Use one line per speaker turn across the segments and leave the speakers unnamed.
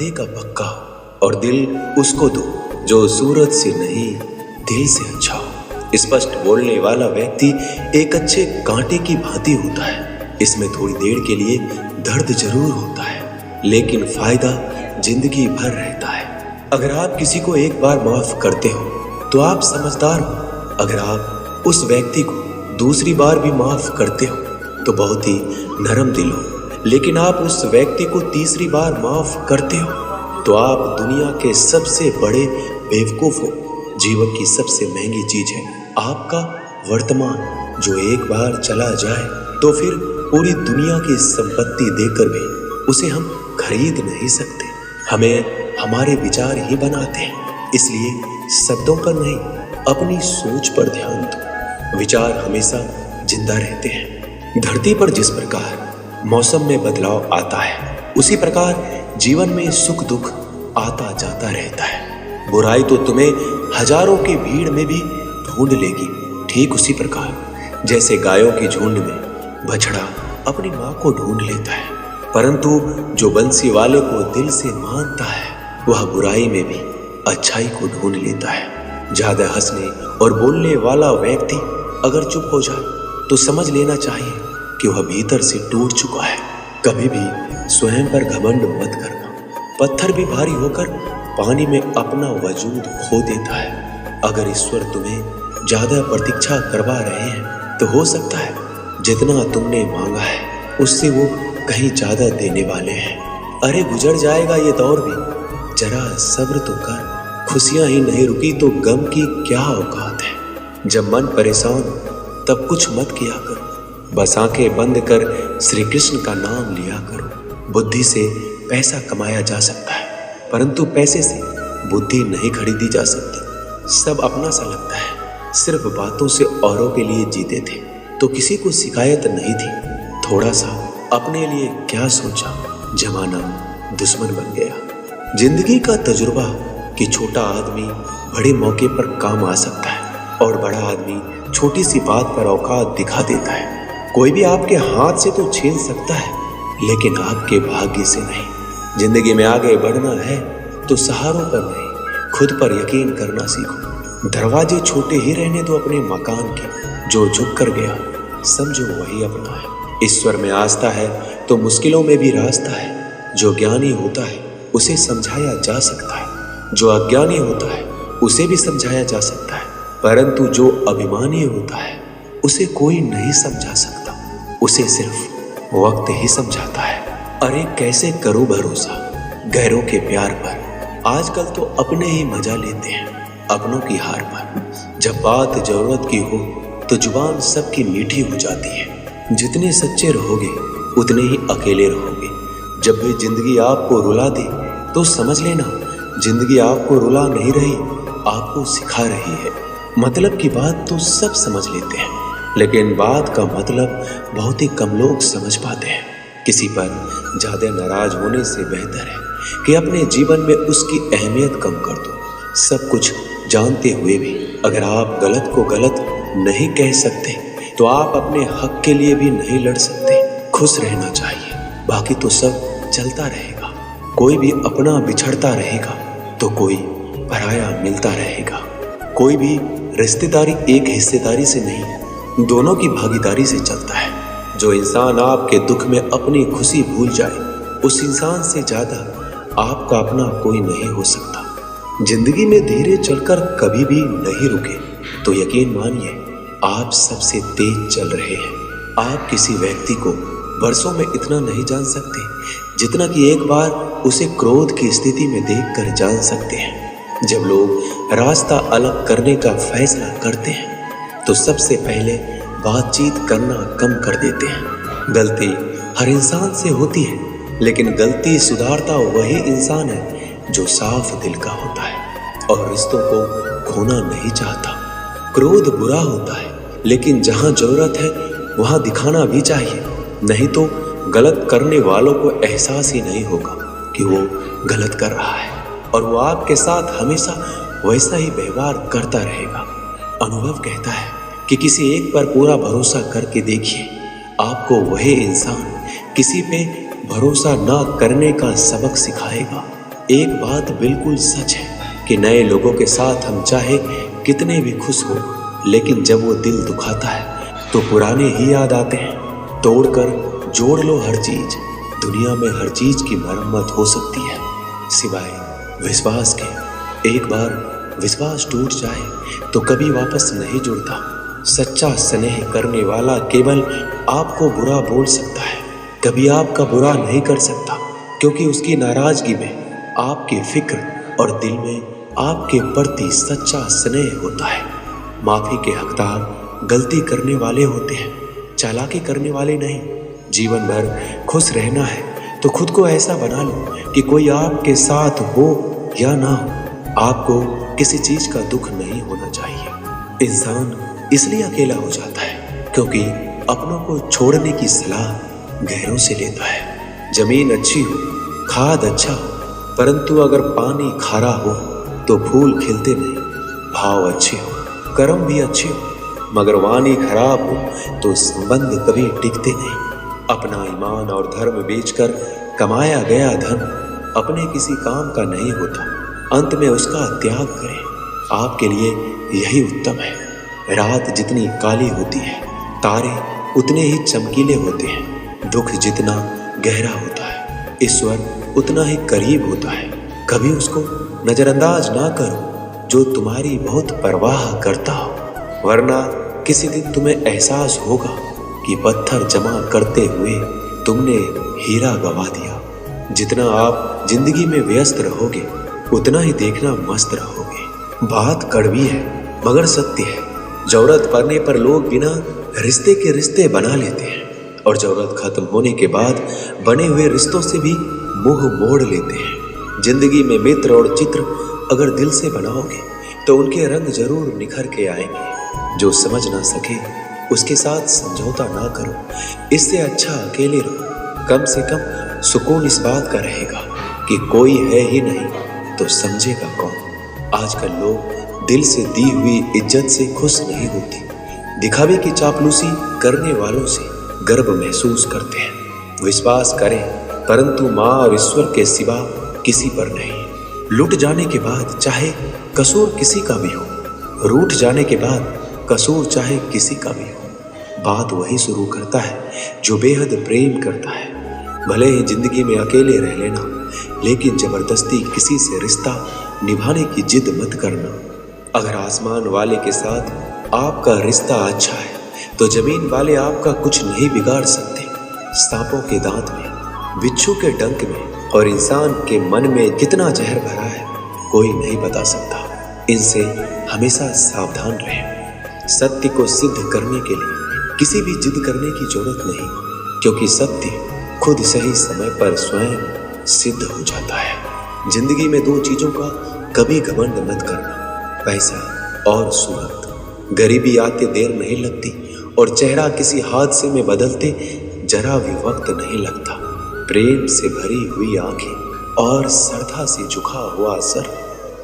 वादे का पक्का हो और दिल उसको दो जो सूरत से नहीं दिल से अच्छा हो। स्पष्ट बोलने वाला व्यक्ति एक अच्छे कांटे की भांति होता है। इसमें थोड़ी देर के लिए दर्द जरूर होता है, लेकिन फायदा जिंदगी भर रहता है। अगर आप किसी को एक बार माफ करते हो तो आप समझदार हो। अगर आप उस व्यक्ति को दूसरी बार भी माफ करते हो तो बहुत ही नरम दिल हो। लेकिन आप उस व्यक्ति को तीसरी बार माफ करते हो तो आप दुनिया के सबसे बड़े बेवकूफ हो। जीवन की सबसे महंगी चीज है आपका वर्तमान, जो एक बार चला जाए तो फिर पूरी दुनिया की संपत्ति देकर भी उसे हम खरीद नहीं सकते। हमें हमारे विचार ही बनाते हैं, इसलिए शब्दों पर नहीं अपनी सोच पर ध्यान दो। विचार हमेशा जिंदा रहते हैं। धरती पर जिस प्रकार मौसम में बदलाव आता है, उसी प्रकार जीवन में सुख दुख आता जाता रहता है। बुराई तो तुम्हें हजारों की भीड़ में भी ढूंढ लेगी, ठीक उसी प्रकार जैसे गायों की झुंड में बछड़ा अपनी माँ को ढूंढ लेता है। परंतु जो बंसी वाले को दिल से मानता है, वह बुराई में भी अच्छाई को ढूंढ लेता है। ज्यादा हंसने और बोलने वाला व्यक्ति अगर चुप हो जाए तो समझ लेना चाहिए कि वह भीतर से टूट चुका है। कभी भी स्वयं पर घमंड मत करना। पत्थर भी भारी होकर पानी में अपना वजूद खो देता है। अगर ईश्वर तुम्हें ज्यादा प्रतीक्षा करवा रहे हैं तो हो सकता है जितना तुमने मांगा है उससे वो कहीं ज्यादा देने वाले हैं। अरे गुजर जाएगा ये दौर भी, जरा सब्र तो कर। खुशियां ही नहीं रुकी तो गम की क्या औकात है। जब मन परेशान तब कुछ मत किया करो, बस आंखें बंद कर श्री कृष्ण का नाम लिया करो। बुद्धि से पैसा कमाया जा सकता है, परंतु पैसे से बुद्धि नहीं खरीदी जा सकती। सब अपना सा लगता है। सिर्फ बातों से औरों के लिए जीते थे तो किसी को शिकायत नहीं थी। थोड़ा सा अपने लिए क्या सोचा, जमाना दुश्मन बन गया। जिंदगी का तजुर्बा कि छोटा आदमी बड़े मौके पर काम आ सकता है और बड़ा आदमी छोटी सी बात पर औकात दिखा देता है। कोई भी आपके हाथ से तो छीन सकता है, लेकिन आपके भाग्य से नहीं। जिंदगी में आगे बढ़ना है तो सहारों पर नहीं, खुद पर यकीन करना सीखो। दरवाजे छोटे ही रहने दो अपने मकान के। जो झुक कर गया समझो वही अपना है। ईश्वर में आस्था है तो मुश्किलों में भी रास्ता है। जो ज्ञानी होता है उसे समझाया जा सकता है, जो अज्ञानी होता है उसे भी समझाया जा सकता है, परंतु जो अभिमानी होता है उसे कोई नहीं समझा सकता। उसे सिर्फ वक्त ही समझाता है। अरे कैसे करो भरोसा गैरों के प्यार पर। आजकल तो अपने ही मजा लेते हैं अपनों की हार पर। जब बात जरूरत की हो तो जुबान सबकी मीठी हो जाती है। जितने सच्चे रहोगे उतने ही अकेले रहोगे। जब भी जिंदगी आपको रुला दे तो समझ लेना जिंदगी आपको रुला नहीं रही, आपको सिखा रही है। मतलब की बात तो सब समझ लेते हैं, लेकिन बात का मतलब बहुत ही कम लोग समझ पाते हैं। किसी पर ज्यादा नाराज होने से बेहतर है कि अपने जीवन में उसकी अहमियत कम कर दो। सब कुछ जानते हुए भी अगर आप गलत को गलत नहीं कह सकते तो आप अपने हक के लिए भी नहीं लड़ सकते। खुश रहना चाहिए, बाकी तो सब चलता रहेगा। कोई भी अपना बिछड़ता रहेगा तो कोई पराया मिलता रहेगा। कोई भी रिश्तेदारी एक हिस्सेदारी से नहीं, दोनों की भागीदारी से चलता है। जो इंसान आपके दुख में अपनी खुशी भूल जाए, उस इंसान से ज्यादा आपका अपना कोई नहीं हो सकता। जिंदगी में धीरे चलकर कभी भी नहीं रुके तो यकीन मानिए आप सबसे तेज चल रहे हैं। आप किसी व्यक्ति को वर्षों में इतना नहीं जान सकते जितना कि एक बार उसे क्रोध की स्थिति में देखकर जान सकते हैं। जब लोग रास्ता अलग करने का फैसला करते हैं तो सबसे पहले बातचीत करना कम कर देते हैं। गलती हर इंसान से होती है, लेकिन गलती सुधारता वही इंसान है जो साफ दिल का होता है और रिश्तों को खोना नहीं चाहता। क्रोध बुरा होता है, लेकिन जहां जरूरत है वहां दिखाना भी चाहिए, नहीं तो गलत करने वालों को एहसास ही नहीं होगा कि वो गलत कर रहा है और वो आपके साथ हमेशा वैसा ही व्यवहार करता रहेगा। अनुभव कहता है कि किसी एक पर पूरा भरोसा करके देखिए, आपको वही इंसान किसी पे भरोसा ना करने का सबक सिखाएगा। एक बात बिल्कुल सच है कि नए लोगों के साथ हम चाहे कितने भी खुश हो, लेकिन जब वो दिल दुखाता है तो पुराने ही याद आते हैं। तोड़कर जोड़ लो हर चीज, दुनिया में हर चीज की मरम्मत हो सकती है सिवाय विश्वास के। एक बार विश्वास टूट जाए तो कभी वापस नहीं जुड़ता। सच्चा स्नेह करने वाला केवल आपको बुरा बोल सकता है, कभी आपका बुरा नहीं कर सकता, क्योंकि उसकी नाराजगी में आपकी फिक्र और दिल में आपके प्रति सच्चा स्नेह होता है। माफी के हकदार गलती करने वाले होते हैं, चालाकी करने वाले नहीं। जीवन भर खुश रहना है तो खुद को ऐसा बना लो कि कोई आपके साथ हो या ना हो, आपको किसी चीज का दुख नहीं होना चाहिए। इंसान इसलिए अकेला हो जाता है क्योंकि अपनों को छोड़ने की सलाह गैरों से लेता है। जमीन अच्छी हो, खाद अच्छा हो, परंतु अगर पानी खारा हो तो फूल खिलते नहीं। भाव अच्छे हो, कर्म भी अच्छे हो, मगर वाणी खराब हो तो संबंध कभी टिकते नहीं। अपना ईमान और धर्म बेचकर कमाया गया धन अपने किसी काम का नहीं होता, अंत में उसका त्याग करें। आपके लिए यही उत्तम है। रात जितनी काली होती है, तारे उतने ही चमकीले होते हैं। दुख जितना गहरा होता है, ईश्वर उतना ही करीब होता है। कभी उसको नजरअंदाज ना करो जो तुम्हारी बहुत परवाह करता हो, वरना किसी दिन तुम्हें एहसास होगा कि पत्थर जमा करते हुए तुमने हीरा गवा दिया। जितना आप जिंदगी में व्यस्त रहोगे उतना ही देखना मस्त रहोगे। बात कड़वी है मगर सत्य है। जरूरत पड़ने पर लोग बिना रिश्ते के रिश्ते बना लेते हैं और जरूरत खत्म होने के बाद बने हुए रिश्तों से भी मुंह मोड़ लेते हैं। जिंदगी में मित्र और चित्र अगर दिल से बनाओगे तो उनके रंग जरूर निखर के आएंगे। जो समझ ना सके उसके साथ समझौता ना करो, इससे अच्छा अकेले रहो। कम से कम सुकून इस बात का रहेगा कि कोई है ही नहीं तो समझेगा कौन। आजकल लोग दिल से दी हुई इज्जत से खुश नहीं होते, दिखावे की चापलूसी करने वालों से गर्व महसूस करते हैं। विश्वास करें परंतु माँ और ईश्वर के सिवा किसी पर नहीं। लुट जाने के बाद चाहे कसूर किसी का भी हो, रूठ जाने के बाद कसूर चाहे किसी का भी हो, बात वही शुरू करता है जो बेहद प्रेम करता है। भले ही जिंदगी में अकेले रह लेना, लेकिन जबरदस्ती किसी से रिश्ता निभाने की जिद मत करना। अगर आसमान वाले के साथ आपका रिश्ता अच्छा है तो जमीन वाले आपका कुछ नहीं बिगाड़ सकते। सांपों के दांत में, बिच्छू के डंक में और इंसान के मन में कितना जहर भरा है कोई नहीं बता सकता। इनसे हमेशा सावधान रहें। सत्य को सिद्ध करने के लिए किसी भी जिद करने की जरूरत नहीं, क्योंकि सत्य खुद सही समय पर स्वयं सिद्ध हो जाता है। जिंदगी में दो चीजों का कभी घमंड मत करना, पैसा और सूरत। गरीबी आते देर नहीं लगती और चेहरा किसी हादसे में बदलते जरा भी वक्त नहीं लगता। प्रेम से भरी हुई आंखें और श्रद्धा से झुका हुआ सर,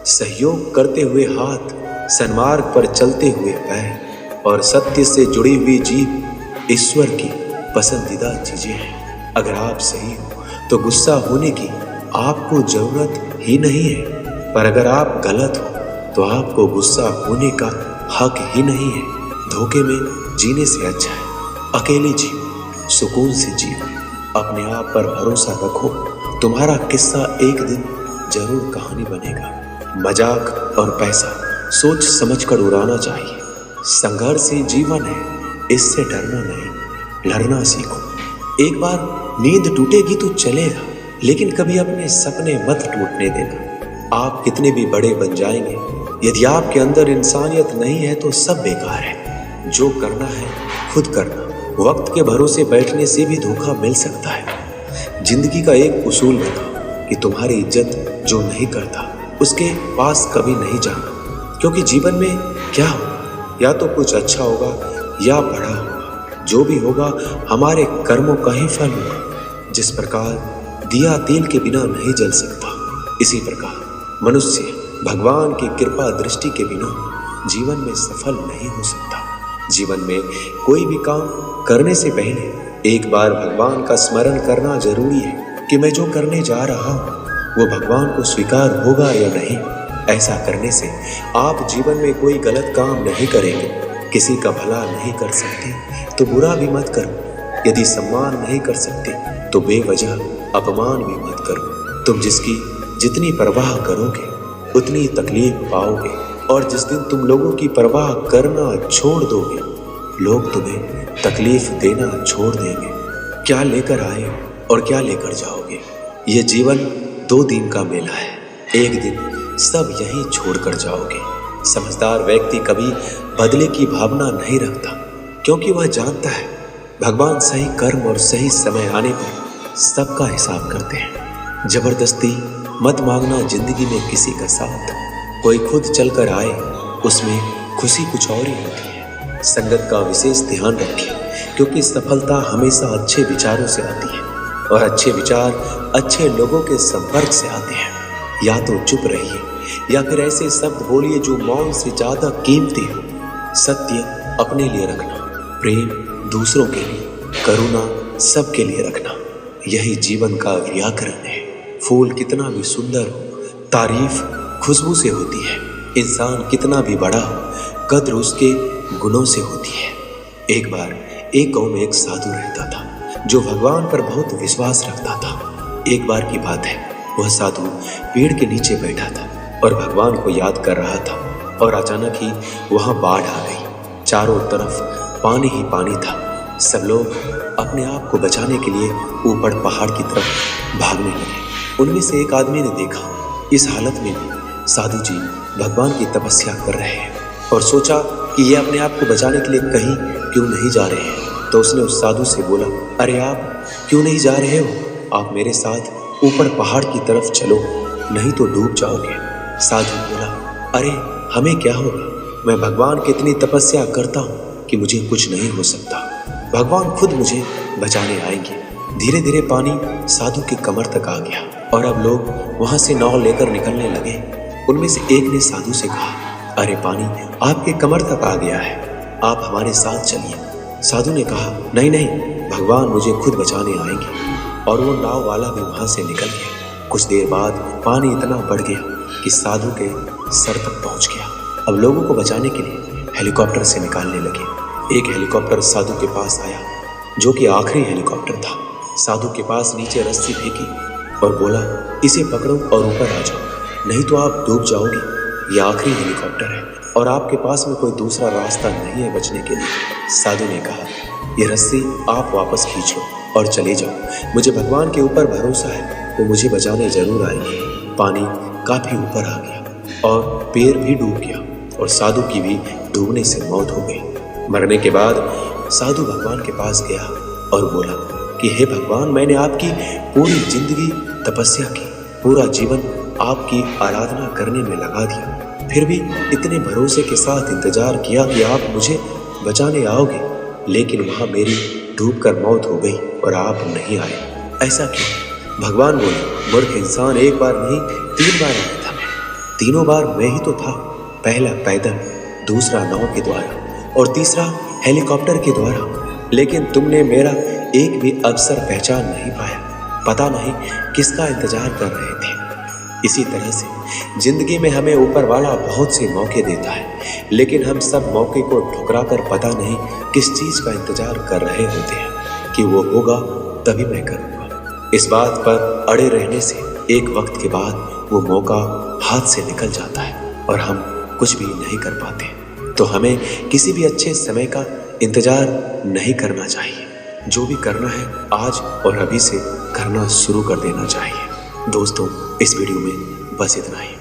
सहयोग करते हुए हाथ, सन्मार्ग पर चलते हुए पैर और सत्य से जुड़ी हुई जीभ ईश्वर की पसंदीदा चीजें हैं। अगर आप सही हो तो गुस्सा होने की आपको जरूरत ही नहीं है, पर अगर आप गलत हो तो आपको गुस्सा होने का हक ही नहीं है। धोखे में जीने से अच्छा है अकेले जियो, सुकून से जियो। अपने आप पर भरोसा रखो, तुम्हारा किस्सा एक दिन जरूर कहानी बनेगा। मजाक और पैसा सोच समझकर उड़ाना चाहिए। संघर्ष ही जीवन है, इससे डरना नहीं, लड़ना सीखो। एक बार नींद टूटेगी तो चलेगा, लेकिन कभी अपने सपने मत टूटने देना। आप कितने भी बड़े बन जाएंगे, यदि आपके अंदर इंसानियत नहीं है तो सब बेकार है। जो करना है खुद करना। वक्त के भरोसे बैठने से भी धोखा मिल सकता है। जिंदगी का एक उसूल बता कि तुम्हारी इज्जत जो नहीं करता उसके पास कभी नहीं जाना, क्योंकि जीवन में क्या हो, या तो कुछ अच्छा होगा या बड़ा होगा। जो भी होगा हमारे कर्मों का ही फल होगा। जिस प्रकार दिया तेल के बिना नहीं जल सकता, इसी प्रकार मनुष्य भगवान की कृपा दृष्टि के बिना जीवन में सफल नहीं हो सकता। जीवन में कोई भी काम करने से पहले एक बार भगवान का स्मरण करना जरूरी है कि मैं जो करने जा रहा हूँ वो भगवान को स्वीकार होगा या नहीं। ऐसा करने से आप जीवन में कोई गलत काम नहीं करेंगे। किसी का भला नहीं कर सकते तो बुरा भी मत करो। यदि सम्मान नहीं कर सकते तो बेवजह अपमान भी मत करो। तुम जिसकी जितनी परवाह करोगे उतनी तकलीफ पाओगे, और जिस दिन तुम लोगों की परवाह करना छोड़ दोगे, लोग तुम्हें तकलीफ देना छोड़ देंगे। क्या लेकर आए और क्या लेकर जाओगे? ये जीवन 2 दिन का मेला है। एक दिन सब यहीं छोड़कर जाओगे। समझदार व्यक्ति कभी बदले की भावना नहीं रखता, क्योंकि वह जानता है भगवान सही कर्म और सही समय आने पर सबका हिसाब करते हैं। जबरदस्ती मत मांगना जिंदगी में किसी का साथ। कोई खुद चलकर आए उसमें खुशी कुछ और ही होती है। संगत का विशेष ध्यान रखें, क्योंकि सफलता हमेशा अच्छे विचारों से आती है, और अच्छे विचार अच्छे लोगों के संपर्क से आते हैं। या तो चुप रहिए या फिर ऐसे शब्द बोलिए जो मौन से ज्यादा कीमती हो। सत्य अपने लिए रखना, प्रेम दूसरों के लिए, करुणा सबके लिए रखना, यही जीवन का व्याकरण है। फूल कितना भी सुंदर हो, तारीफ खुशबू से होती है। इंसान कितना भी बड़ा हो, कद्र उसके गुणों से होती है। एक बार एक गांव में एक साधु रहता था जो भगवान पर बहुत विश्वास रखता था। एक बार की बात है, वह साधु पेड़ के नीचे बैठा था और भगवान को याद कर रहा था, और अचानक ही वहां बाढ़ आ गई। चारों तरफ पानी ही पानी था। सब लोग अपने आप को बचाने के लिए ऊपर पहाड़ की तरफ भागने लगे। उनमें से एक आदमी ने देखा इस हालत में भी साधु जी भगवान की तपस्या कर रहे हैं, और सोचा कि ये अपने आप को बचाने के लिए कहीं क्यों नहीं जा रहे हैं। तो उसने उस साधु से बोला, अरे आप क्यों नहीं जा रहे हो? आप मेरे साथ ऊपर पहाड़ की तरफ चलो, नहीं तो डूब जाओगे। साधु बोला, अरे हमें क्या होगा? मैं भगवान की इतनी तपस्या करता हूँ कि मुझे कुछ नहीं हो सकता। भगवान खुद मुझे बचाने आएंगे। धीरे धीरे पानी साधु की कमर तक आ गया, और अब लोग वहां से नाव लेकर निकलने लगे। उनमें से एक ने साधु से कहा, अरे पानी आपके कमर तक आ गया है, आप हमारे साथ चलिए। साधु ने कहा, नहीं नहीं, भगवान मुझे खुद बचाने आएंगे। और वो नाव वाला भी वहां से निकल गया। कुछ देर बाद पानी इतना बढ़ गया कि साधु के सर तक पहुंच गया। अब लोगों को बचाने के लिए हेलीकॉप्टर से निकालने लगे। एक हेलीकॉप्टर साधु के पास आया, जो कि आखिरी हेलीकॉप्टर था। साधु के पास नीचे रस्सी फेंकी और बोला, इसे पकड़ो और ऊपर आ जाओ, नहीं तो आप डूब जाओगे। ये आखिरी हेलीकॉप्टर है और आपके पास में कोई दूसरा रास्ता नहीं है बचने के लिए। साधु ने कहा, ये रस्सी आप वापस खींच लो और चले जाओ। मुझे भगवान के ऊपर भरोसा है, वो मुझे बचाने जरूर आएंगे। पानी काफी ऊपर आ गया और पैर भी डूब गया, और साधु की भी डूबने से मौत हो गई। मरने के बाद साधु भगवान के पास गया और बोला कि हे भगवान, मैंने आपकी पूरी जिंदगी तपस्या की, पूरा जीवन आपकी आराधना करने में लगा दिया, फिर भी इतने भरोसे के साथ इंतजार किया कि आप मुझे बचाने आओगे, लेकिन वहां मेरी डूबकर मौत हो गई और आप नहीं आए। ऐसा क्यों? भगवान बोले, मूर्ख इंसान, एक बार नहीं 3 बार आया था मैं। तीनों बार मैं ही तो था। पहला पैदल, दूसरा नाव के द्वारा और तीसरा हेलीकॉप्टर के द्वारा, लेकिन तुमने मेरा एक भी अवसर पहचान नहीं पाया। पता नहीं किसका इंतजार कर रहे थे। इसी तरह से जिंदगी में हमें ऊपर वाला बहुत से मौके देता है, लेकिन हम सब मौके को ठुकरा कर पता नहीं किस चीज का इंतजार कर रहे होते हैं कि वो होगा तभी मैं करूँगा। इस बात पर अड़े रहने से एक वक्त के बाद वो मौका हाथ से निकल जाता है और हम कुछ भी नहीं कर पाते। तो हमें किसी भी अच्छे समय का इंतजार नहीं करना चाहिए। जो भी करना है आज और अभी से करना शुरू कर देना चाहिए। दोस्तों, इस वीडियो में बस इतना ही।